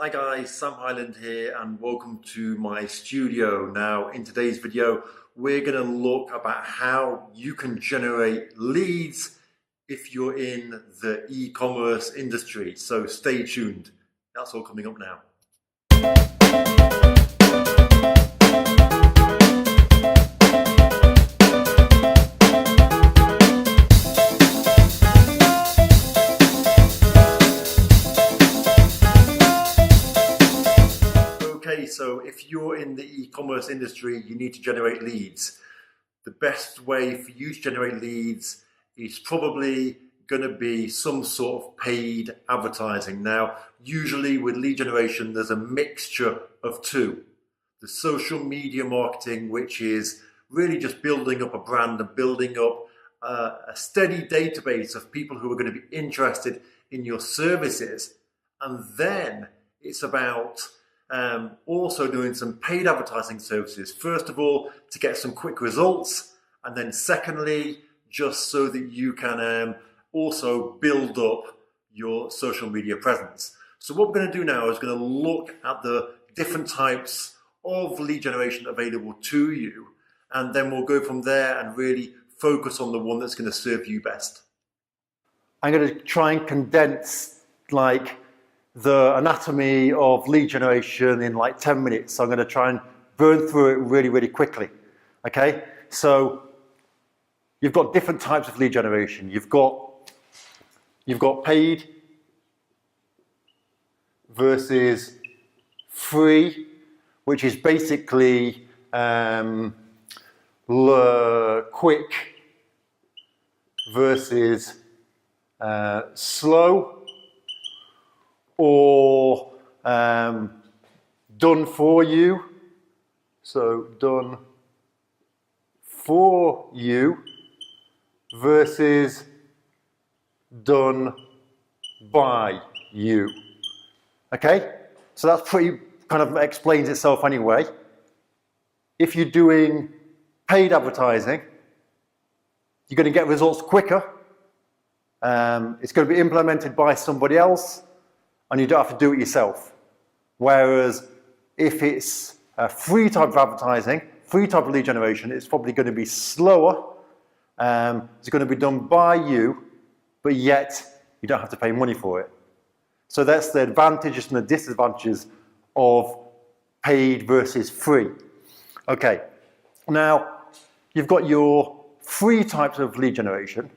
Hi guys, Sam Highland here and welcome to my studio. Now in today's video we're going to look about how you can generate leads if you're in the e-commerce industry. So stay tuned. That's all coming up now. So if you're in the e-commerce industry, you need to generate leads. The best way for you to generate leads is probably going to be some sort of paid advertising. Now, usually with lead generation, there's a mixture of two. The social media marketing, which is really just building up a brand and building up a steady database of people who are going to be interested in your services. And then it's about also doing some paid advertising services. First of all, to get some quick results, and then secondly, just so that you can also build up your social media presence. So what we're going to do now is going to look at the different types of lead generation available to you, and then we'll go from there and really focus on the one that's going to serve you best. I'm going to try and condense the anatomy of lead generation in 10 minutes. So I'm going to try and burn through it really quickly. Okay, so you've got different types of lead generation. You've got paid versus free, which is basically quick versus slow, or done for you. So done for you versus done by you. Okay, so that's pretty kind of explains itself anyway. If you're doing paid advertising, you're going to get results quicker. It's going to be implemented by somebody else, and you don't have to do it yourself. Whereas if it's a free type of advertising, free type of lead generation, it's probably going to be slower. It's going to be done by you, but yet you don't have to pay money for it. So that's the advantages and the disadvantages of paid versus free. Okay, now you've got your free types of lead generation,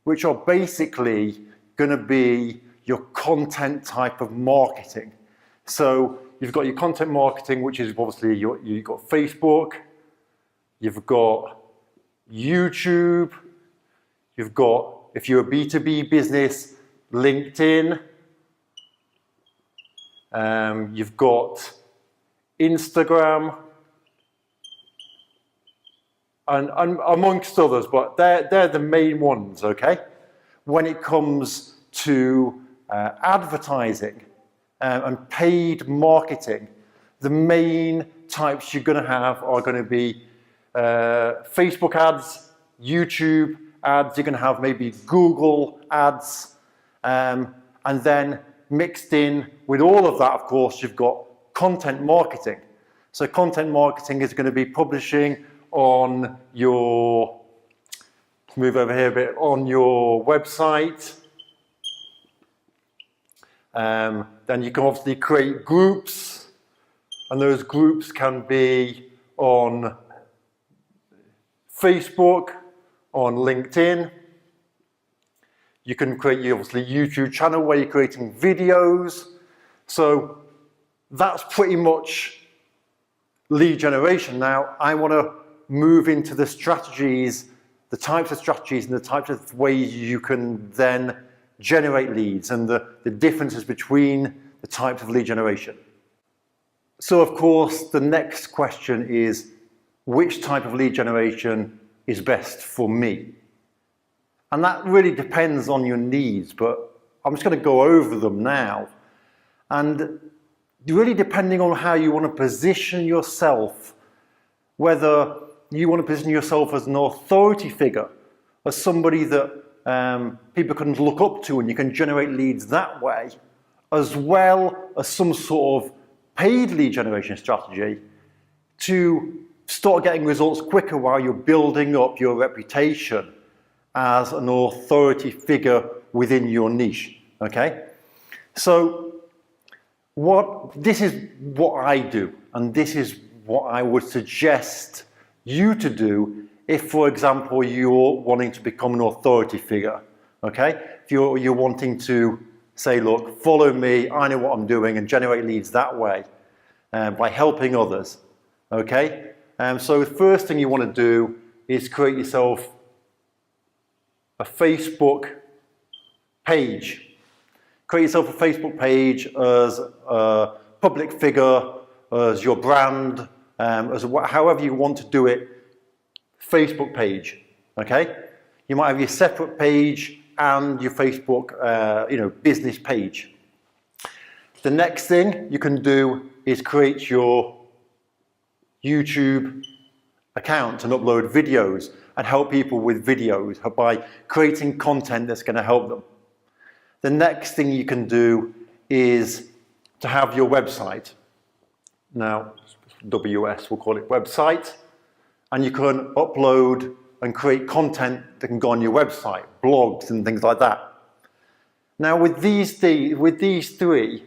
which are basically going to be your content type of marketing. So you've got your content marketing, which is obviously you've got Facebook, you've got YouTube, you've got, if you're a B2B business, LinkedIn, you've got Instagram, and amongst others, but they're the main ones, okay? When it comes to advertising and paid marketing, the main types you're going to have are going to be Facebook ads, YouTube ads, you're going to have maybe Google ads, and then mixed in with all of that, of course, you've got content marketing. So content marketing is going to be publishing on your, move over here a bit, on your website. Then you can obviously create groups, and those groups can be on Facebook, on LinkedIn. You can create your obviously YouTube channel where you're creating videos. So that's pretty much lead generation. Now I want to move into the strategies, the types of strategies and the types of ways you can then generate leads and the differences between the types of lead generation. So of course the next question is, which type of lead generation is best for me? And that really depends on your needs, but I'm just going to go over them now. And really depending on how you want to position yourself, whether you want to position yourself as an authority figure, as somebody that people can look up to and you can generate leads that way, as well as some sort of paid lead generation strategy to start getting results quicker while you're building up your reputation as an authority figure within your niche, okay? So this is what I do, and this is what I would suggest you to do if, for example, you're wanting to become an authority figure, okay? If you're wanting to say, look, follow me, I know what I'm doing, and generate leads that way by helping others, okay? So the first thing you want to do is create yourself a Facebook page. Create yourself a Facebook page as a public figure, as your brand, however you want to do it, Facebook page, okay? You might have your separate page and your Facebook, business page. The next thing you can do is create your YouTube account and upload videos and help people with videos by creating content that's going to help them. The next thing you can do is to have your website. Now, WS, we'll call it website, and you can upload and create content that can go on your website, blogs and things like that. Now, with these three,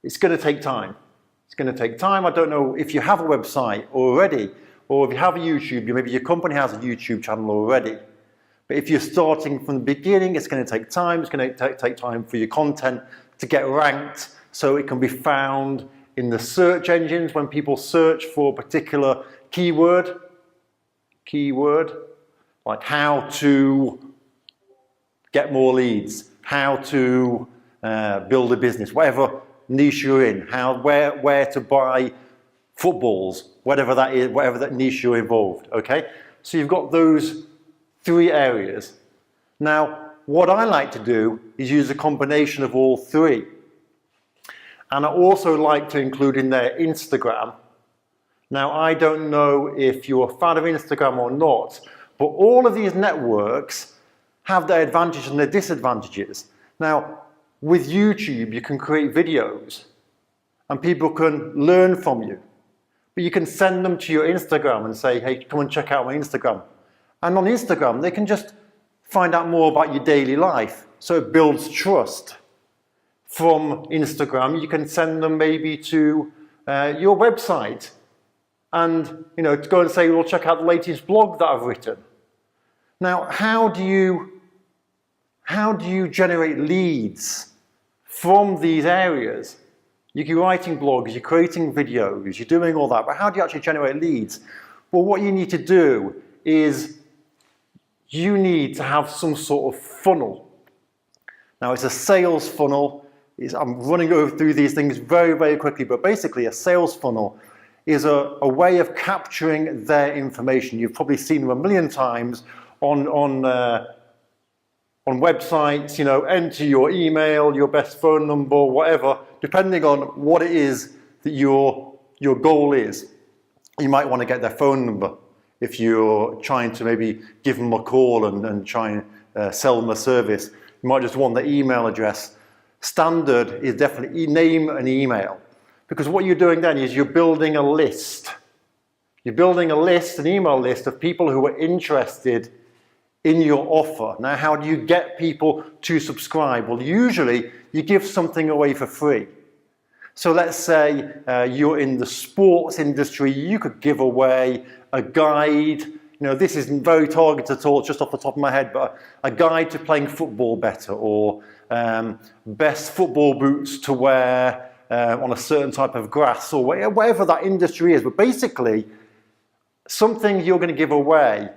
it's going to take time. It's going to take time. I don't know if you have a website already, or if you have a YouTube, maybe your company has a YouTube channel already. But if you're starting from the beginning, it's going to take time. It's going to take time for your content to get ranked so it can be found in the search engines when people search for a particular keyword, like how to get more leads, how to build a business, whatever niche you're in, where to buy footballs, whatever that is, whatever that niche you're involved, okay? So you've got those three areas. Now, what I like to do is use a combination of all three. And I also like to include in there Instagram. Now, I don't know if you're a fan of Instagram or not, but all of these networks have their advantages and their disadvantages. Now, with YouTube, you can create videos and people can learn from you. But you can send them to your Instagram and say, hey, come and check out my Instagram. And on Instagram, they can just find out more about your daily life. So it builds trust. From Instagram, you can send them maybe to your website and to go and say, well, check out the latest blog that I've written. Now, how do you generate leads from these areas? You're writing blogs, you're creating videos, you're doing all that, but how do you actually generate leads? Well, what you need to do is you need to have some sort of funnel. Now, it's a sales funnel. I'm running through these things very, very quickly, but basically a sales funnel is a way of capturing their information. You've probably seen them a million times on websites, enter your email, your best phone number, whatever, depending on what it is that your goal is. You might want to get their phone number if you're trying to maybe give them a call and try and sell them a service. You might just want their email address. Standard is definitely name and email, because what you're doing then is you're building a list. You're building a list, an email list of people who are interested in your offer. Now, how do you get people to subscribe? Well, usually you give something away for free. So let's say you're in the sports industry, you could give away a guide. This isn't very targeted at all, just off the top of my head, but a guide to playing football better, or best football boots to wear on a certain type of grass, or whatever that industry is. But basically, something you're going to give away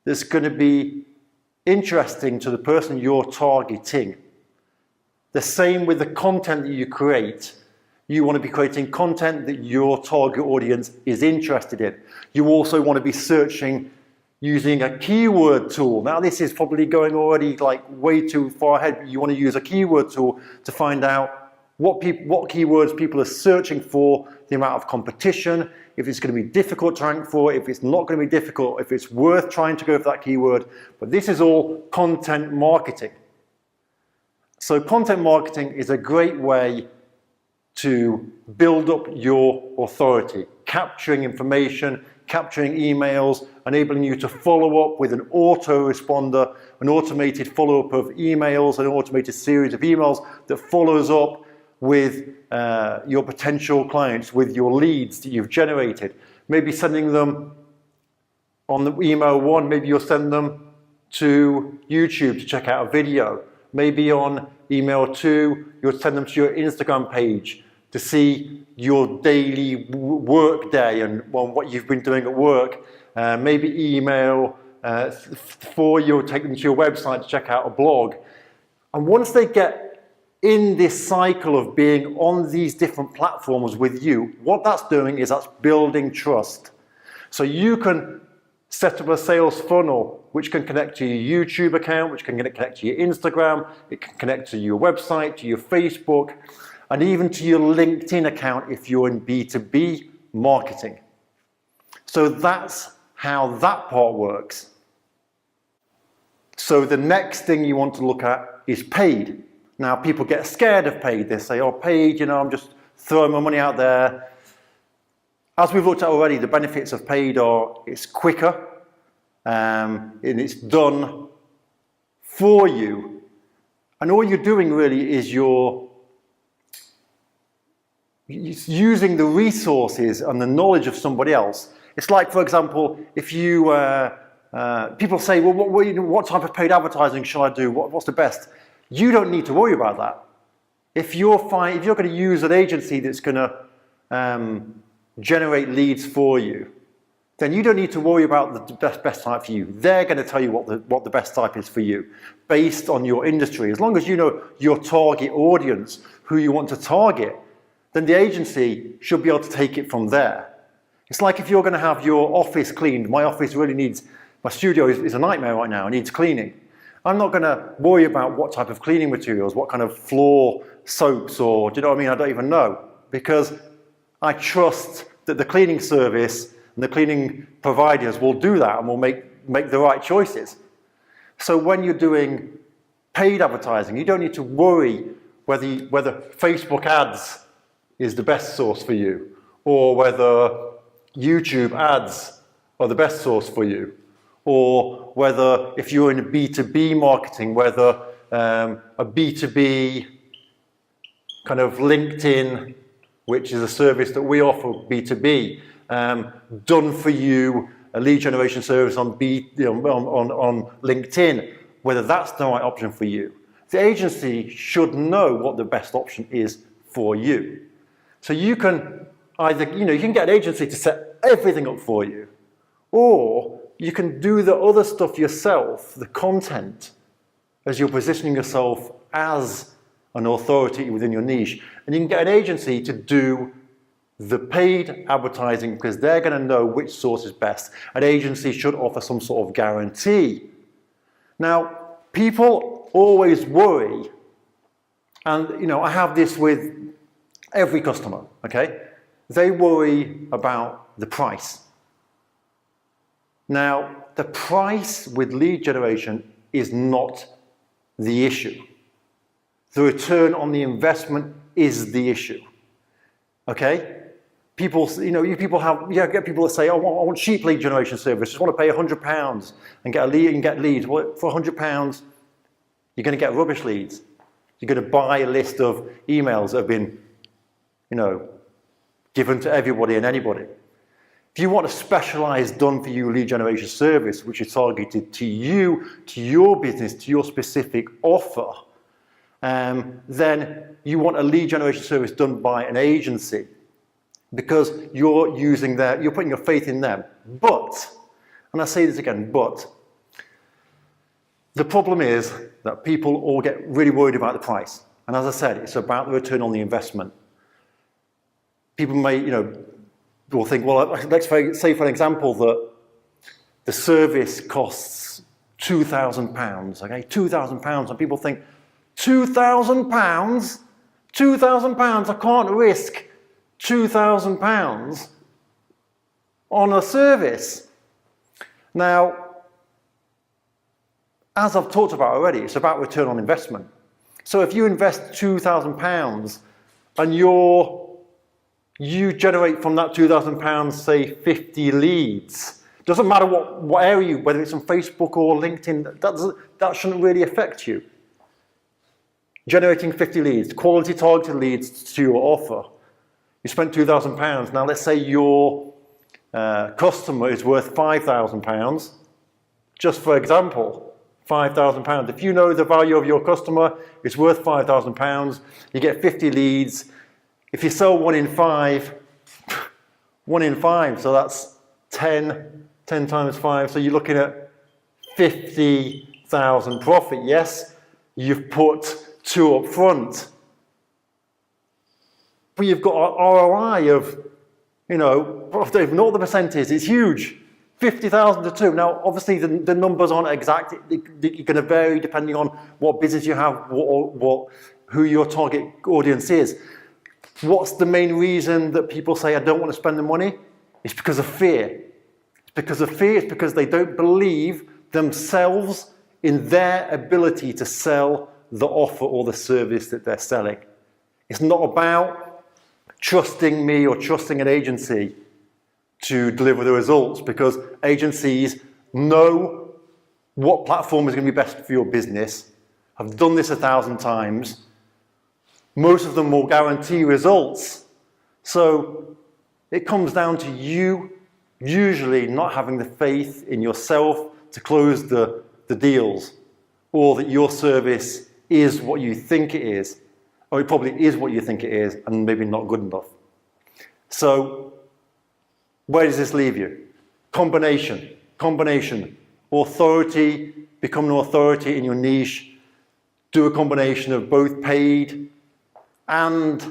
that's going to be interesting to the person you're targeting. The same with the content that you create. You want to be creating content that your target audience is interested in. You also want to be searching using a keyword tool. Now, this is probably going already way too far ahead, but you want to use a keyword tool to find out what keywords people are searching for, the amount of competition, if it's going to be difficult to rank for, if it's not going to be difficult, if it's worth trying to go for that keyword. But this is all content marketing. So content marketing is a great way to build up your authority, capturing information, capturing emails, enabling you to follow up with an autoresponder, an automated follow-up of emails, an automated series of emails that follows up with your potential clients, with your leads that you've generated. Maybe sending them on the email one, maybe you'll send them to YouTube to check out a video. Maybe on email two, you'll send them to your Instagram page to see your daily work day and what you've been doing at work. Maybe email four, you'll take them to your website to check out a blog. And once they get in this cycle of being on these different platforms with you, what that's doing is that's building trust. So you can set up a sales funnel which can connect to your YouTube account, which can connect to your Instagram, it can connect to your website, to your Facebook, and even to your LinkedIn account if you're in B2B marketing. So that's how that part works. So the next thing you want to look at is paid. Now people get scared of paid. They say, oh, paid, I'm just throwing my money out there. As we've looked at already, the benefits of paid are it's quicker and it's done for you. And all you're doing really is you're using the resources and the knowledge of somebody else. It's like, for example, if you, people say, well, what type of paid advertising shall I do? What's the best? You don't need to worry about that. If you're going to use an agency that's going to generate leads for you, then you don't need to worry about the best type for you. They're going to tell you what the best type is for you based on your industry. As long as you know your target audience, who you want to target, then the agency should be able to take it from there. It's like if you're going to have your office cleaned. My office really needs, my studio is a nightmare right now, it needs cleaning. I'm not going to worry about what type of cleaning materials, what kind of floor soaps, or do you know what I mean? I don't even know, because I trust that the cleaning service and the cleaning providers will do that and will make the right choices. So when you're doing paid advertising, you don't need to worry whether Facebook ads is the best source for you, or whether YouTube ads are the best source for you, or whether if you're in a B2B marketing, whether a B2B kind of LinkedIn, which is a service that we offer B2B, done for you, a lead generation service on LinkedIn, whether that's the right option for you. The agency should know what the best option is for you. So you can either, you can get an agency to set everything up for you, or you can do the other stuff yourself, the content, as you're positioning yourself as an authority within your niche. And you can get an agency to do the paid advertising because they're going to know which source is best. An agency should offer some sort of guarantee. Now, people always worry, and I have this with every customer, okay? They worry about the price. Now, the price with lead generation is not the issue. The return on the investment is the issue, okay? People, you get people that say, oh, I want cheap lead generation service, just want to pay £100 and get a lead and get leads. Well, for £100, you're going to get rubbish leads. You're going to buy a list of emails that have been, given to everybody and anybody. If you want a specialized done-for-you lead generation service, which is targeted to you, to your business, to your specific offer, then you want a lead generation service done by an agency because you're putting your faith in them. But, and I say this again, but, the problem is that people all get really worried about the price. And as I said, it's about the return on the investment. People may, will think, well, let's say for an example that the service costs £2,000, okay, £2,000, and people think, £2,000? £2,000, I can't risk £2,000 on a service. Now, as I've talked about already, it's about return on investment. So if you invest £2,000 and you generate from that £2,000, say 50 leads, doesn't matter what area, whether it's on Facebook or LinkedIn, that shouldn't really affect you. Generating 50 leads, quality targeted leads to your offer. You spent £2,000. Now let's say your customer is worth £5,000. Just for example, £5,000. If you know the value of your customer is worth £5,000, you get 50 leads. If you sell 1 in 5, 1 in 5, so that's 10 times 5, so you're looking at 50,000 profit. Yes, you've put 2 up front, but you've got an ROI of, ignore the percentage, it's huge. 50,000 to 2. Now, obviously, the numbers aren't exact. You're going to vary depending on what business you have, who your target audience is. What's the main reason that people say, I don't want to spend the money? It's because of fear. It's because of fear. It's because they don't believe themselves in their ability to sell the offer or the service that they're selling. It's not about trusting me or trusting an agency to deliver the results, because agencies know what platform is going to be best for your business. I've done this 1,000 times. Most of them will guarantee results. So it comes down to you usually not having the faith in yourself to close the deals, or that your service is what you think it is, or it probably is what you think it is and maybe not good enough. So where does this leave you? Combination. Authority, become an authority in your niche. Do a combination of both paid and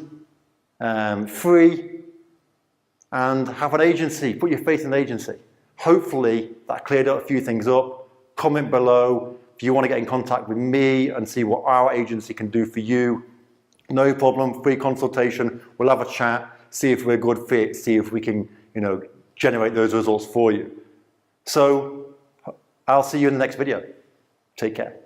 free, and have an agency. Put your faith in an agency. Hopefully that cleared up a few things up. Comment below if you want to get in contact with me and see what our agency can do for you. No problem, free consultation. We'll have a chat, see if we're a good fit, see if we can, generate those results for you. So I'll see you in the next video. Take care.